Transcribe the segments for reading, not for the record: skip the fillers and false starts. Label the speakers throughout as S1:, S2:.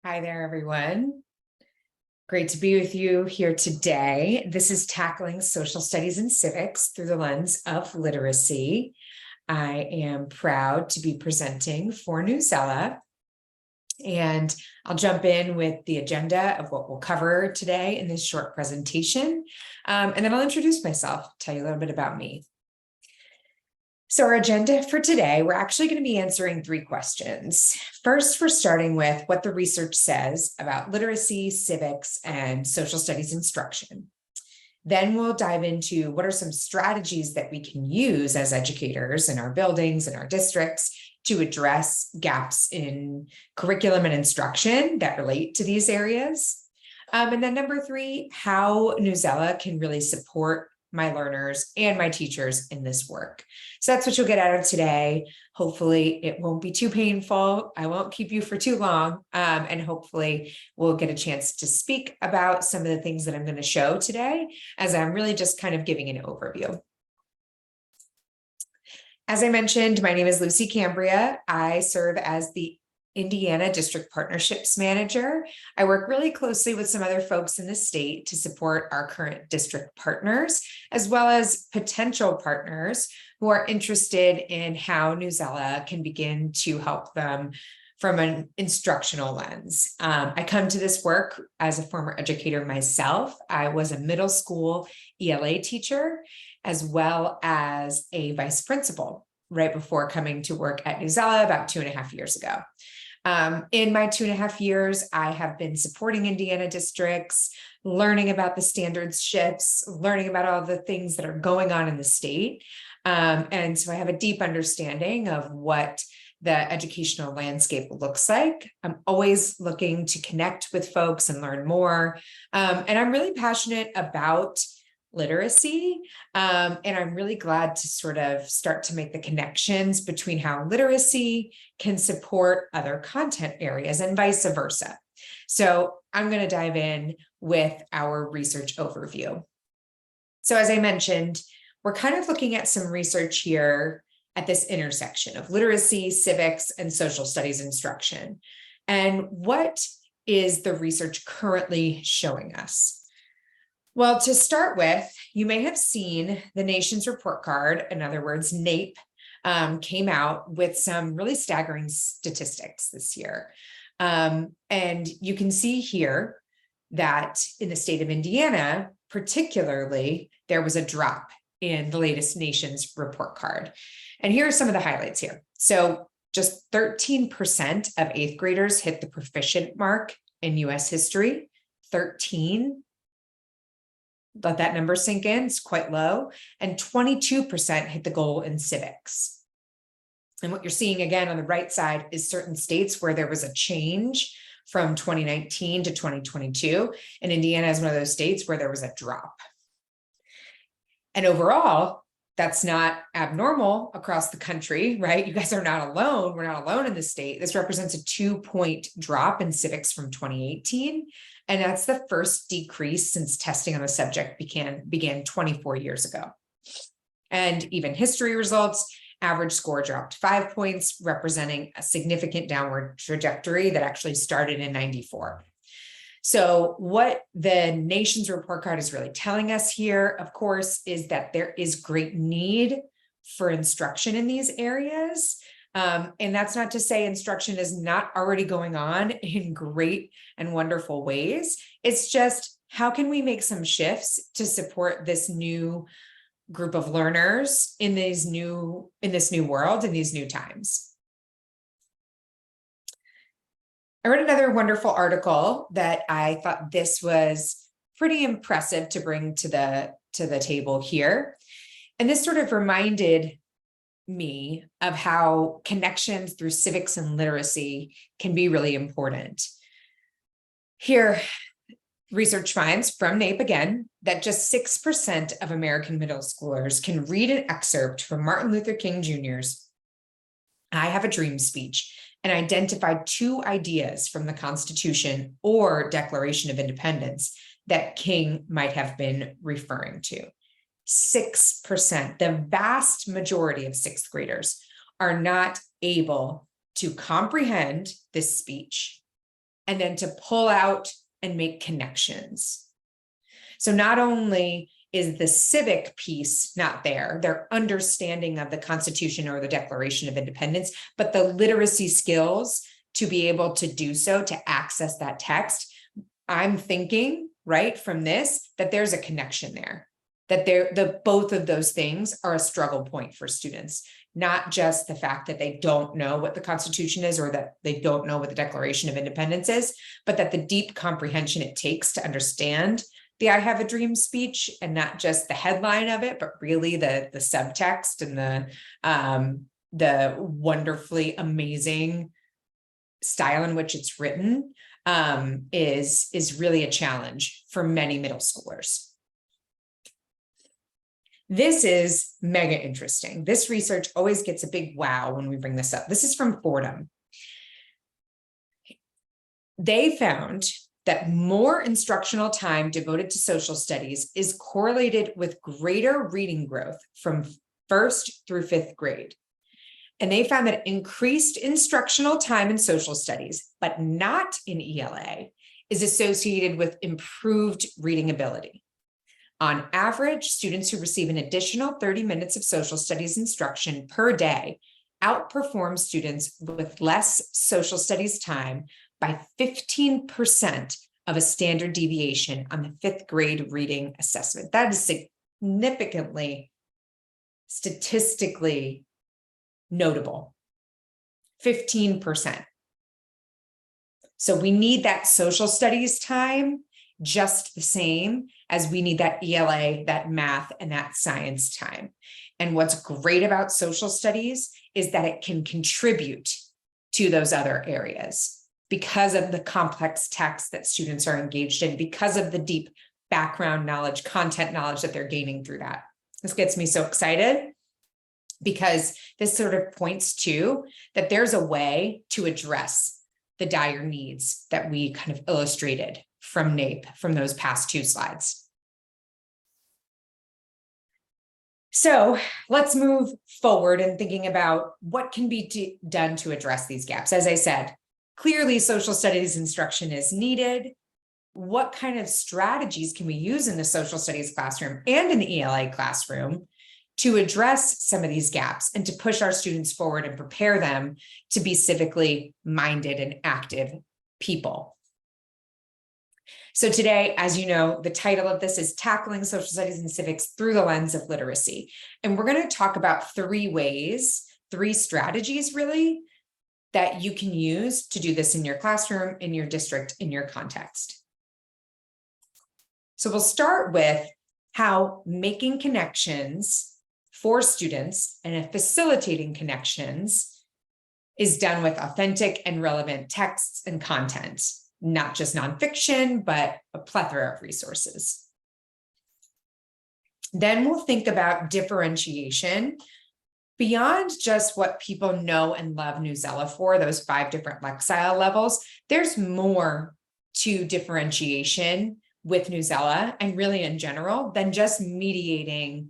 S1: Hi there, everyone. Great to be with you here today. This is tackling social studies and civics through the lens of literacy. I am proud to be presenting for Newsela, and I'll jump in with the agenda of what we'll cover today in this short presentation, and then I'll introduce myself, tell you a little bit about me. So our agenda for today, we're actually going to be answering 3 questions. First, we're starting with what the research says about literacy, civics, and social studies instruction. Then we'll dive into what are some strategies that we can use as educators in our buildings and our districts to address gaps in curriculum and instruction that relate to these areas. And then number 3, how Newsela can really support my learners and my teachers in this work. So that's what you'll get out of today. Hopefully it won't be too painful. I won't keep you for too long. And hopefully we'll get a chance to speak about some of the things that I'm going to show today, as I'm really just kind of giving an overview. As I mentioned, my name is Lucy Cambria. I serve as the Indiana District Partnerships Manager. I work really closely with some other folks in the state to support our current district partners, as well as potential partners who are interested in how Newsela can begin to help them from an instructional lens. I come to this work as a former educator myself. I was a middle school ELA teacher, as well as a vice principal right before coming to work at Newsela about 2.5 years ago. In my 2.5 years, I have been supporting Indiana districts, learning about the standards shifts, learning about all the things that are going on in the state. And so I have a deep understanding of what the educational landscape looks like. I'm always looking to connect with folks and learn more. And I'm really passionate about literacy. And I'm really glad to sort of start to make the connections between how literacy can support other content areas and vice versa. So I'm going to dive in with our research overview. So as I mentioned, we're kind of looking at some research here at this intersection of literacy, civics, and social studies instruction. And what is the research currently showing us? Well, to start with, you may have seen the nation's report card, in other words, NAEP, came out with some really staggering statistics this year. And you can see here that in the state of Indiana, particularly, there was a drop in the latest nation's report card. And here are some of the highlights here. So just 13% of 8th graders hit the proficient mark in US history, 13. Let that number sink in, it's quite low, and 22% hit the goal in civics. And what you're seeing again on the right side is certain states where there was a change from 2019 to 2022, and Indiana is one of those states where there was a drop. And overall, that's not abnormal across the country, right? You guys are not alone. We're not alone in the state. This represents a 2-point drop in civics from 2018. And that's the first decrease since testing on the subject began 24 years ago. And even history results, average score dropped 5 points, representing a significant downward trajectory that actually started in 94. So what the nation's report card is really telling us here, of course, is that there is great need for instruction in these areas. And that's not to say instruction is not already going on in great and wonderful ways. It's just, how can we make some shifts to support this new group of learners in this new world, in these new times? I read another wonderful article that I thought this was pretty impressive to bring to the table here. And this sort of reminded me of how connections through civics and literacy can be really important. Here, research finds from NAEP again that just 6% of American middle schoolers can read an excerpt from Martin Luther King Jr.'s "I Have a Dream" speech and identify 2 ideas from the Constitution or Declaration of Independence that King might have been referring to. 6%, the vast majority of 6th graders, are not able to comprehend this speech and then to pull out and make connections. So not only is the civic piece not there, their understanding of the Constitution or the Declaration of Independence, but the literacy skills to be able to do so, to access that text. I'm thinking, right, from this, that there's a connection there, that both of those things are a struggle point for students, not just the fact that they don't know what the Constitution is or that they don't know what the Declaration of Independence is, but that the deep comprehension it takes to understand the I Have a Dream speech, and not just the headline of it, but really the subtext and the wonderfully amazing style in which it's written, is really a challenge for many middle schoolers. This is mega interesting. This research always gets a big wow when we bring this up. This is from Fordham. They found that more instructional time devoted to social studies is correlated with greater reading growth from 1st through 5th grade. And they found that increased instructional time in social studies, but not in ELA, is associated with improved reading ability. On average, students who receive an additional 30 minutes of social studies instruction per day outperform students with less social studies time by 15% of a standard deviation on the 5th grade reading assessment. That is significantly, statistically notable. 15%. So we need that social studies time just the same as we need that ELA, that math, and that science time. And what's great about social studies is that it can contribute to those other areas because of the complex text that students are engaged in, because of the deep background knowledge, content knowledge that they're gaining through that. This gets me so excited because this sort of points to that there's a way to address the dire needs that we kind of illustrated from NAEP, from those past 2 slides. So let's move forward in thinking about what can be done to address these gaps. As I said, clearly social studies instruction is needed. What kind of strategies can we use in the social studies classroom and in the ELA classroom to address some of these gaps and to push our students forward and prepare them to be civically minded and active people? So today, as you know, the title of this is Tackling Social Studies and Civics Through the Lens of Literacy. And we're going to talk about 3 ways, 3 strategies really, that you can use to do this in your classroom, in your district, in your context. So we'll start with how making connections for students and facilitating connections is done with authentic and relevant texts and content. Not just nonfiction, but a plethora of resources. Then we'll think about differentiation beyond just what people know and love Newsela for, those 5 different lexile levels. There's more to differentiation with Newsela and really in general than just mediating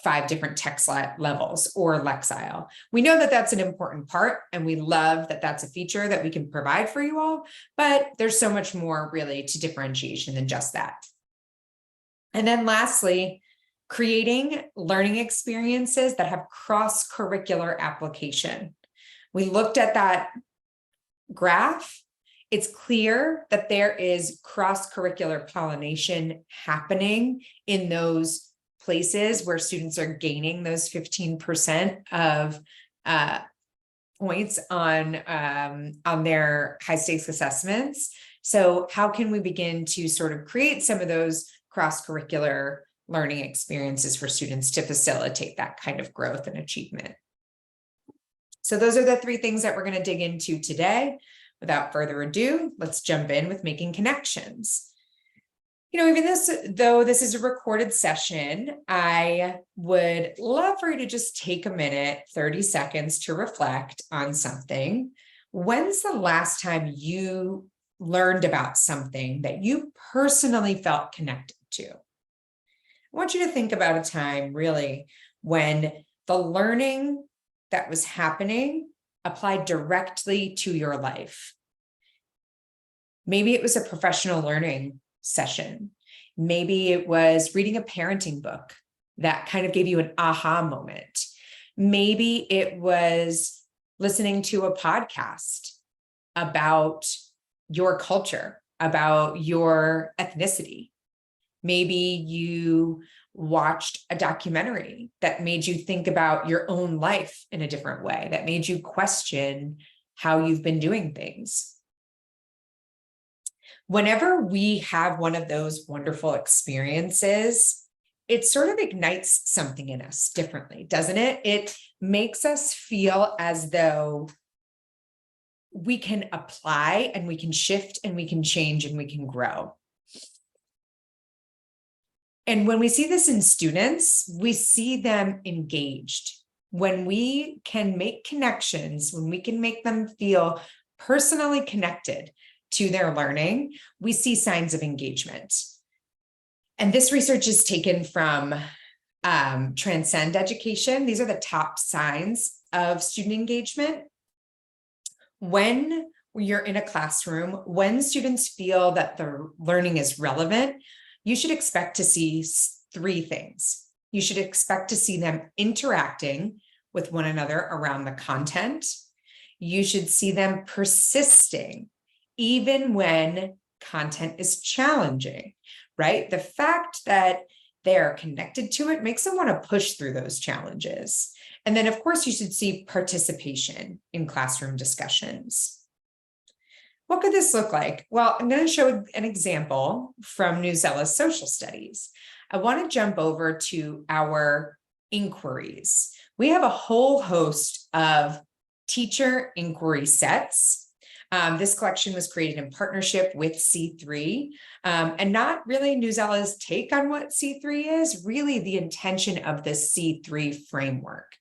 S1: 5 different text levels or lexile. We know that that's an important part, and we love that that's a feature that we can provide for you all, but there's so much more really to differentiation than just that. And then lastly, creating learning experiences that have cross-curricular application. We looked at that graph. It's clear that there is cross-curricular pollination happening in those places where students are gaining those 15% of points on their high stakes assessments. So how can we begin to sort of create some of those cross-curricular learning experiences for students to facilitate that kind of growth and achievement? So those are the 3 things that we're going to dig into today. Without further ado, let's jump in with making connections. You know, even though this is a recorded session, I would love for you to just take a minute, 30 seconds to reflect on something. When's the last time you learned about something that you personally felt connected to? I want you to think about a time really when the learning that was happening applied directly to your life. Maybe it was a professional learning session. Maybe it was reading a parenting book that kind of gave you an aha moment. Maybe it was listening to a podcast about your culture, about your ethnicity. Maybe you watched a documentary that made you think about your own life in a different way, that made you question how you've been doing things. Whenever we have one of those wonderful experiences, it sort of ignites something in us differently, doesn't it? It makes us feel as though we can apply and we can shift and we can change and we can grow. And when we see this in students, we see them engaged. When we can make connections, when we can make them feel personally connected to their learning, we see signs of engagement. And this research is taken from Transcend Education. These are the top signs of student engagement. When you're in a classroom, when students feel that the learning is relevant, you should expect to see three things. You should expect to see them interacting with one another around the content. You should see them persisting, even when content is challenging, right? The fact that they are connected to it makes them want to push through those challenges. And then, of course, you should see participation in classroom discussions. What could this look like? Well, I'm going to show an example from Newsela's social studies. I want to jump over to our inquiries. We have a whole host of teacher inquiry sets. This collection was created in partnership with C3, and not really Newsela's take on what C3 is, really the intention of the C3 framework.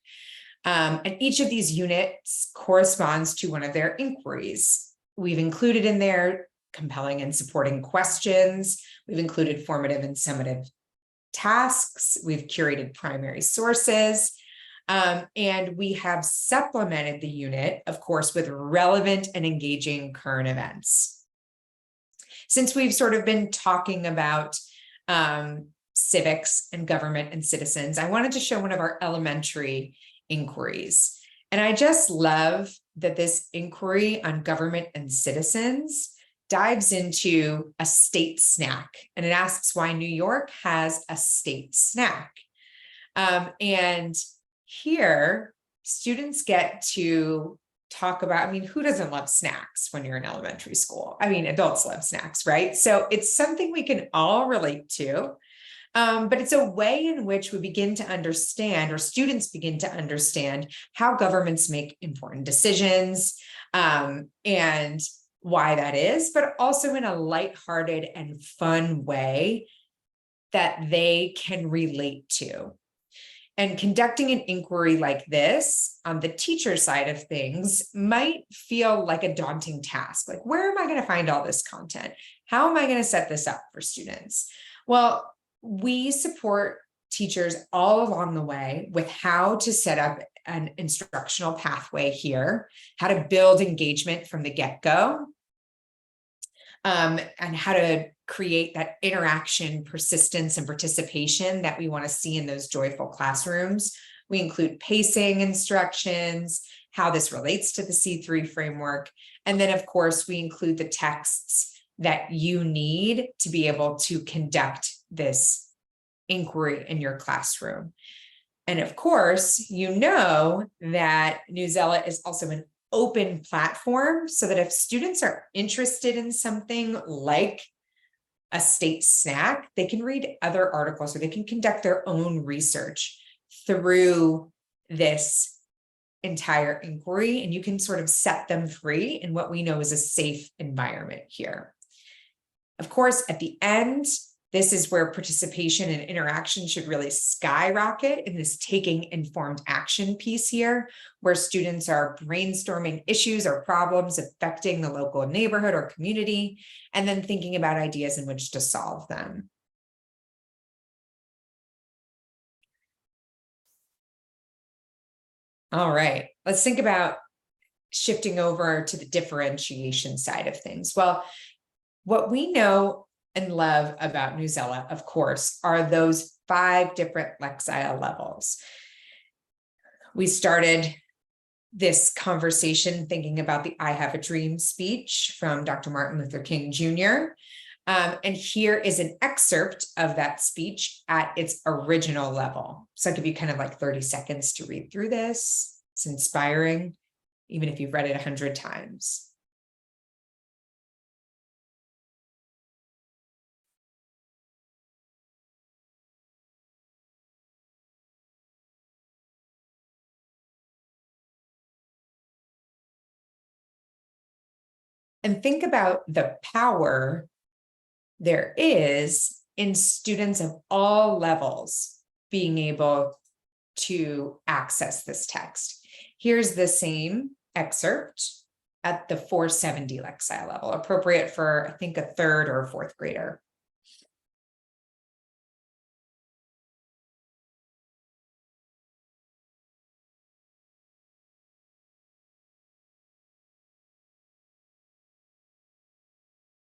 S1: And each of these units corresponds to one of their inquiries. We've included in there compelling and supporting questions. We've included formative and summative tasks. We've curated primary sources. And we have supplemented the unit, of course, with relevant and engaging current events. Since we've sort of been talking about civics and government and citizens, I wanted to show one of our elementary inquiries. And I just love that this inquiry on government and citizens dives into a state snack, and it asks why New York has a state snack. And here, students get to talk about, I mean, who doesn't love snacks when you're in elementary school? I mean, adults love snacks, right? So it's something we can all relate to. But it's a way in which we begin to understand, or students begin to understand, how governments make important decisions, and why that is, but also in a lighthearted and fun way that they can relate to. And conducting an inquiry like this on the teacher side of things might feel like a daunting task. Like, where am I going to find all this content? How am I going to set this up for students? Well, we support teachers all along the way with how to set up an instructional pathway here, how to build engagement from the get-go, and how to create that interaction, persistence, and participation that we want to see in those joyful classrooms. We include pacing instructions, how this relates to the C3 framework, and then, of course, we include the texts that you need to be able to conduct this inquiry in your classroom. And of course, you know that Newsela is also an open platform, so that if students are interested in something like a state snack, they can read other articles or they can conduct their own research through this entire inquiry, and you can sort of set them free in what we know is a safe environment here. Of course, at the end, this is where participation and interaction should really skyrocket in this taking informed action piece here, where students are brainstorming issues or problems affecting the local neighborhood or community, and then thinking about ideas in which to solve them. All right, let's think about shifting over to the differentiation side of things. Well, What we know and love about Newsela, of course, are those 5 different Lexile levels. We started this conversation thinking about the I Have a Dream speech from Dr. Martin Luther King Jr. And here is an excerpt of that speech at its original level. So I'll give you kind of like 30 seconds to read through this. It's inspiring, even if you've read it 100 times. And think about the power there is in students of all levels being able to access this text. Here's the same excerpt at the 470 Lexile level, appropriate for, I think, a 3rd or 4th grader.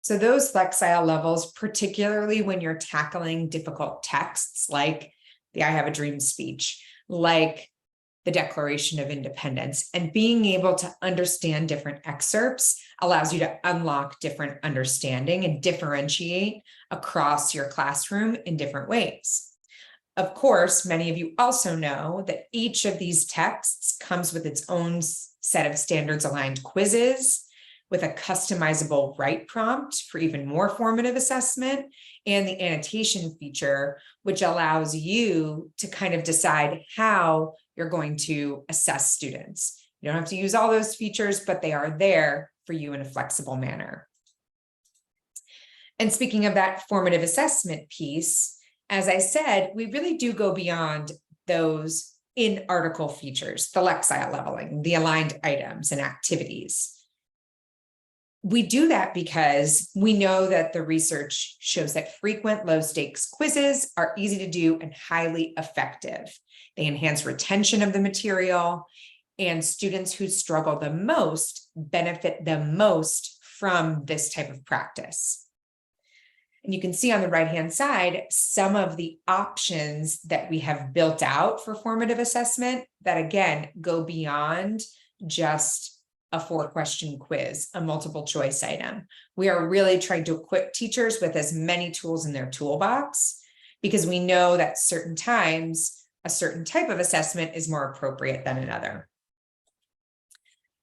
S1: So those Lexile levels, particularly when you're tackling difficult texts like the I Have a Dream speech, like the Declaration of Independence, and being able to understand different excerpts allows you to unlock different understanding and differentiate across your classroom in different ways. Of course, many of you also know that each of these texts comes with its own set of standards aligned quizzes, with a customizable right prompt for even more formative assessment, and the annotation feature, which allows you to kind of decide how you're going to assess students. You don't have to use all those features, but they are there for you in a flexible manner. And speaking of that formative assessment piece, as I said, we really do go beyond those in-article features, the Lexile leveling, the aligned items and activities. We do that because we know that the research shows that frequent low-stakes quizzes are easy to do and highly effective. They enhance retention of the material, and students who struggle the most benefit the most from this type of practice. And you can see on the right-hand side some of the options that we have built out for formative assessment that, again, go beyond just a 4-question quiz, a multiple choice item. We are really trying to equip teachers with as many tools in their toolbox, because we know that certain times a certain type of assessment is more appropriate than another.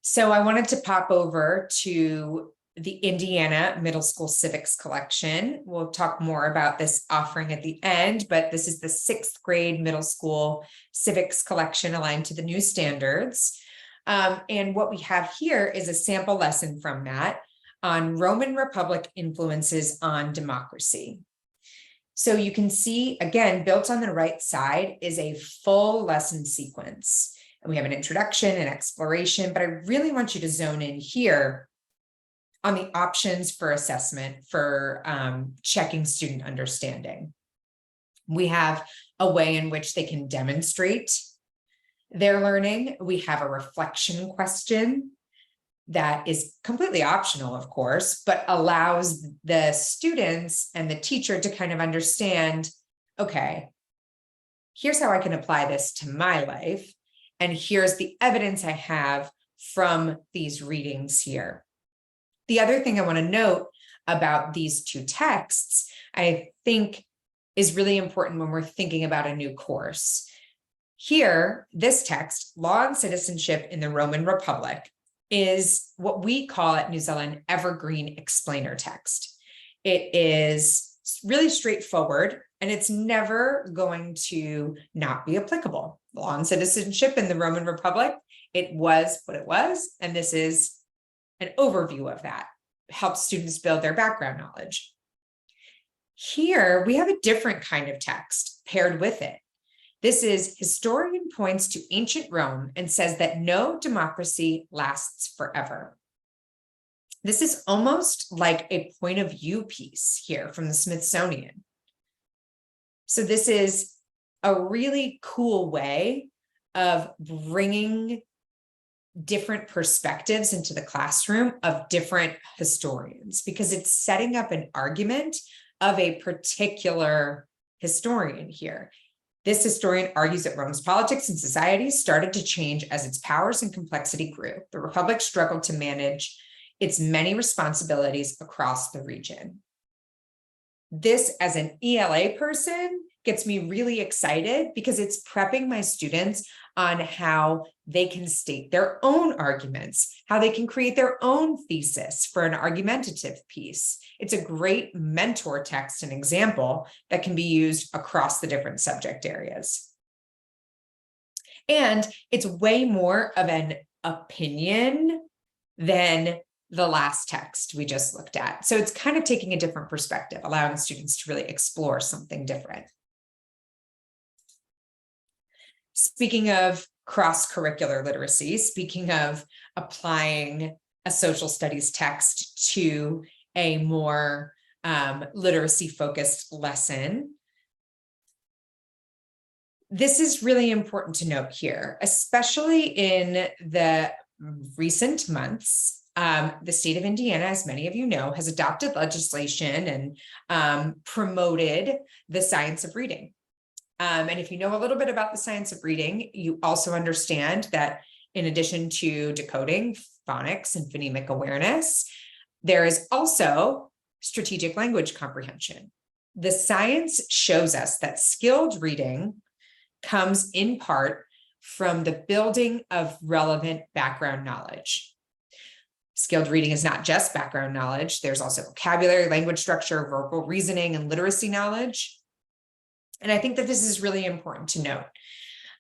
S1: So I wanted to pop over to the Indiana Middle School Civics Collection. We'll talk more about this offering at the end, but this is the 6th grade middle school Civics Collection aligned to the new standards. And what we have here is a sample lesson from that on Roman Republic influences on democracy. So you can see, again, built on the right side is a full lesson sequence. And we have an introduction and exploration, but I really want you to zone in here on the options for assessment for checking student understanding. We have a way in which they can demonstrate their learning. We have a reflection question that is completely optional, of course, but allows the students and the teacher to kind of understand, okay, here's how I can apply this to my life, and here's the evidence I have from these readings here. The other thing I want to note about these 2 texts, I think, is really important when we're thinking about a new course. Here, this text, Law and Citizenship in the Roman Republic, is what we call at Newsela an evergreen explainer text. It is really straightforward, and it's never going to not be applicable. Law and Citizenship in the Roman Republic, it was what it was, and this is an overview of that. It helps students build their background knowledge. Here, we have a different kind of text paired with it. This is historian points to ancient Rome and says that no democracy lasts forever. This is almost like a point of view piece here from the Smithsonian. So this is a really cool way of bringing different perspectives into the classroom of different historians, because it's setting up an argument of a particular historian here. This historian argues that Rome's politics and society started to change as its powers and complexity grew. The Republic struggled to manage its many responsibilities across the region. This, as an ELA person, gets me really excited because it's prepping my students on how they can state their own arguments, how they can create their own thesis for an argumentative piece. It's a great mentor text and example that can be used across the different subject areas. And it's way more of an opinion than the last text we just looked at. So it's kind of taking a different perspective, allowing students to really explore something different. Speaking of cross-curricular literacy, speaking of applying a social studies text to a more literacy-focused lesson, this is really important to note here, especially in the recent months. The state of Indiana, as many of you know, has adopted legislation and promoted the science of reading. And if you know a little bit about the science of reading, you also understand that in addition to decoding, phonics, and phonemic awareness, there is also strategic language comprehension. The science shows us that skilled reading comes in part from the building of relevant background knowledge. Skilled reading is not just background knowledge. There's also vocabulary, language structure, verbal reasoning, and literacy knowledge. And I think that this is really important to note.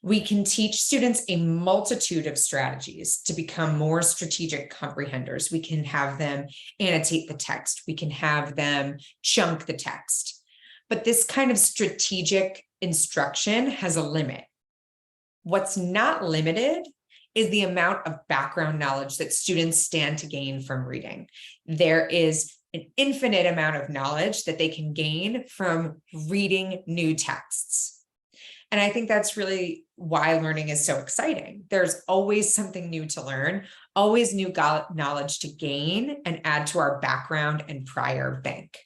S1: We can teach students a multitude of strategies to become more strategic comprehenders. We can have them annotate the text. We can have them chunk the text. But this kind of strategic instruction has a limit. What's not limited is the amount of background knowledge that students stand to gain from reading. There is an infinite amount of knowledge that they can gain from reading new texts. And I think that's really why learning is so exciting. There's always something new to learn, always new knowledge to gain and add to our background and prior bank.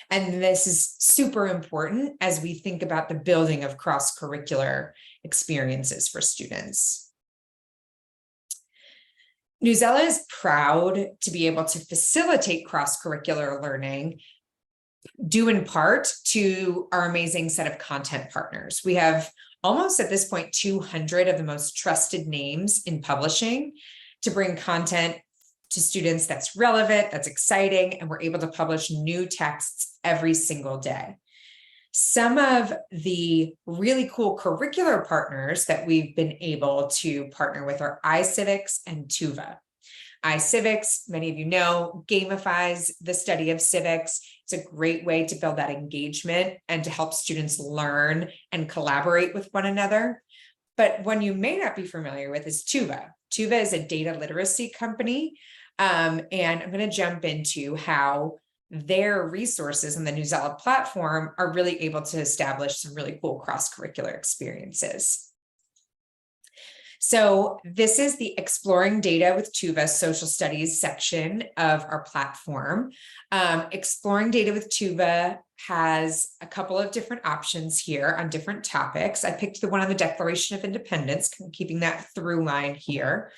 S1: And this is super important as we think about the building of cross-curricular experiences for students. Newsela is proud to be able to facilitate cross-curricular learning, due in part to our amazing set of content partners. We have almost at this point 200 of the most trusted names in publishing to bring content to students that's relevant, that's exciting, and we're able to publish new texts every single day. Some of the really cool curricular partners that we've been able to partner with are Civics and Tuva. Civics, many of you know, gamifies the study of civics. It's a great way to build that engagement and to help students learn and collaborate with one another. But one you may not be familiar with is Tuva. Tuva is a data literacy company, and I'm going to jump into how their resources in the Newsela platform are really able to establish some really cool cross-curricular experiences. So this is the Exploring Data with Tuva Social Studies section of our platform. Exploring Data with Tuva has a couple of different options here on different topics. I picked the one on the Declaration of Independence, keeping that through line here.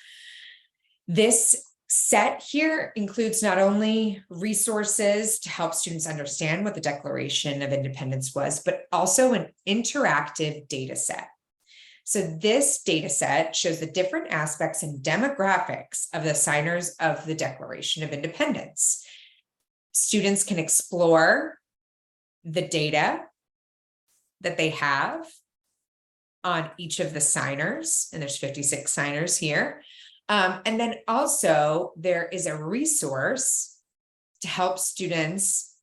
S1: This set here includes not only resources to help students understand what the Declaration of Independence was, but also an interactive data set. So this data set shows the different aspects and demographics of the signers of the Declaration of Independence. Students can explore the data that they have on each of the signers, and there's 56 signers here. And then also there is a resource to help students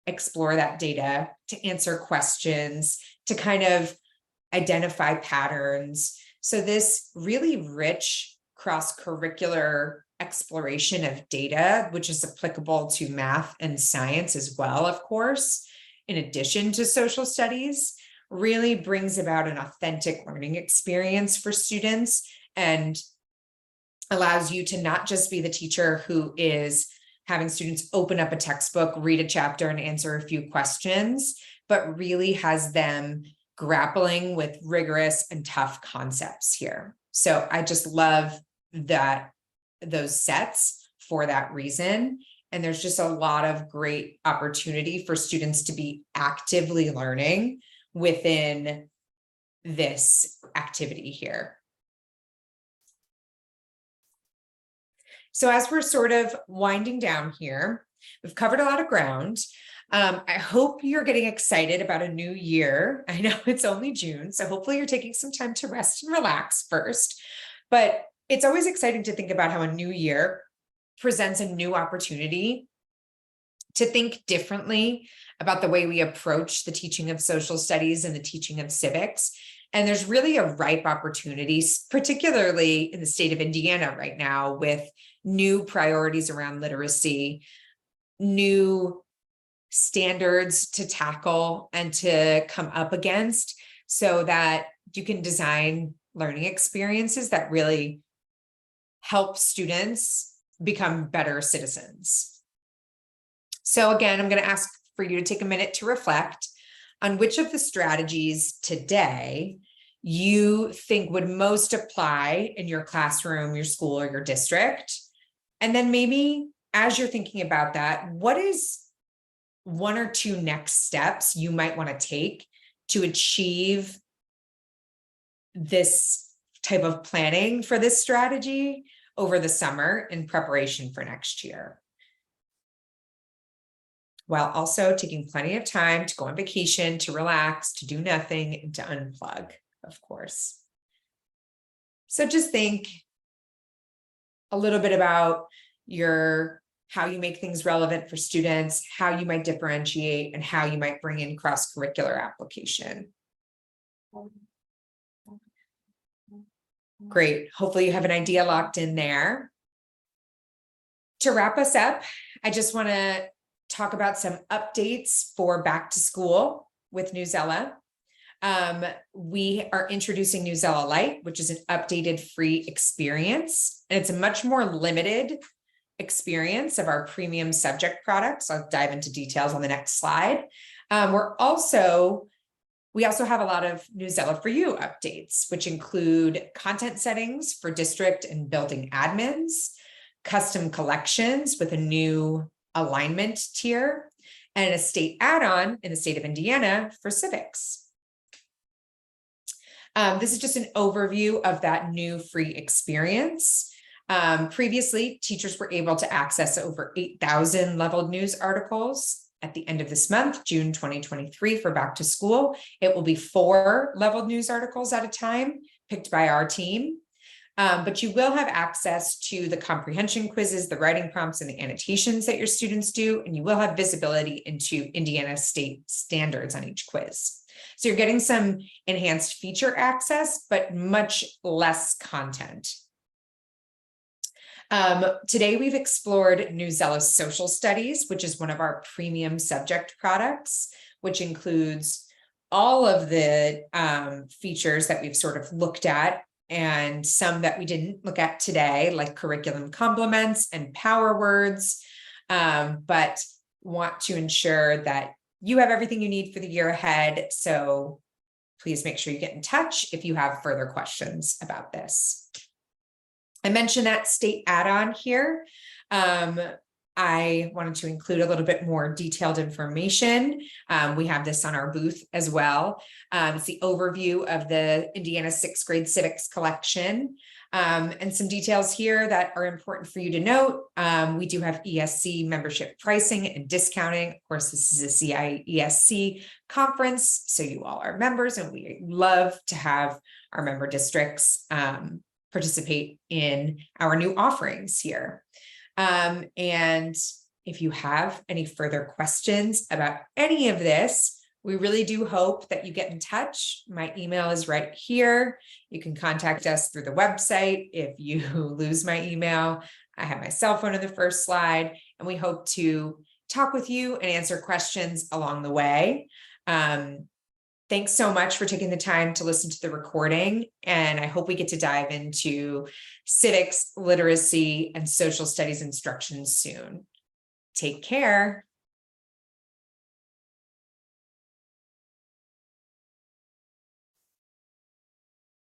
S1: explore that data, to answer questions, to kind of identify patterns. So this really rich cross-curricular exploration of data, which is applicable to math and science as well, of course, in addition to social studies, really brings about an authentic learning experience for students and allows you to not just be the teacher who is having students open up a textbook, read a chapter, and answer a few questions, but really has them grappling with rigorous and tough concepts here. So I just love that, those sets for that reason. And there's just a lot of great opportunity for students to be actively learning within this activity here. So as we're sort of winding down here, we've covered a lot of ground. I hope you're getting excited about a new year. I know it's only June, so hopefully you're taking some time to rest and relax first. But it's always exciting to think about how a new year presents a new opportunity to think differently about the way we approach the teaching of social studies and the teaching of civics. And there's really a ripe opportunity, particularly in the state of Indiana right now, with new priorities around literacy, new standards to tackle and to come up against, so that you can design learning experiences that really help students become better citizens. So again, I'm going to ask for you to take a minute to reflect on which of the strategies today you think would most apply in your classroom, your school, or your district. And then maybe as you're thinking about that, what is one or two next steps you might want to take to achieve this type of planning for this strategy over the summer in preparation for next year, while also taking plenty of time to go on vacation, to relax, to do nothing, and to unplug, of course. So just think a little bit about how you make things relevant for students, how you might differentiate, and how you might bring in cross-curricular application. Great. Hopefully you have an idea locked in there. To wrap us up, I just want to talk about some updates for back to school with Newsela. We are introducing Newsela Lite, which is an updated free experience, and it's a much more limited experience of our premium subject products. I'll dive into details on the next slide. We also have a lot of Newsela for You updates, which include content settings for district and building admins, custom collections with a new alignment tier, and a state add-on in the state of Indiana for civics. This is just an overview of that new free experience. Previously, teachers were able to access over 8,000 leveled news articles. At the end of this month, June 2023, for back to school, it will be 4 leveled news articles at a time picked by our team. But you will have access to the comprehension quizzes, the writing prompts, and the annotations that your students do, and you will have visibility into Indiana state standards on each quiz. So you're getting some enhanced feature access, but much less content. Today, we've explored Newsela Social Studies, which is one of our premium subject products, which includes all of the features that we've sort of looked at, and some that we didn't look at today, like curriculum complements and power words, but want to ensure that you have everything you need for the year ahead. So please make sure you get in touch if you have further questions about this. I mentioned that state add-on here. I wanted to include a little bit more detailed information. We have this on our booth as well. It's the overview of the Indiana 6th grade civics collection, and some details here that are important for you to note. We do have ESC membership pricing and discounting. Of course, this is a CIESC conference, so you all are members, and we love to have our member districts participate in our new offerings here. And if you have any further questions about any of this, we really do hope that you get in touch. My email is right here. You can contact us through the website. If you lose my email, I have my cell phone in the first slide, and we hope to talk with you and answer questions along the way. Thanks so much for taking the time to listen to the recording, and I hope we get to dive into civics, literacy, and social studies instruction soon. Take care.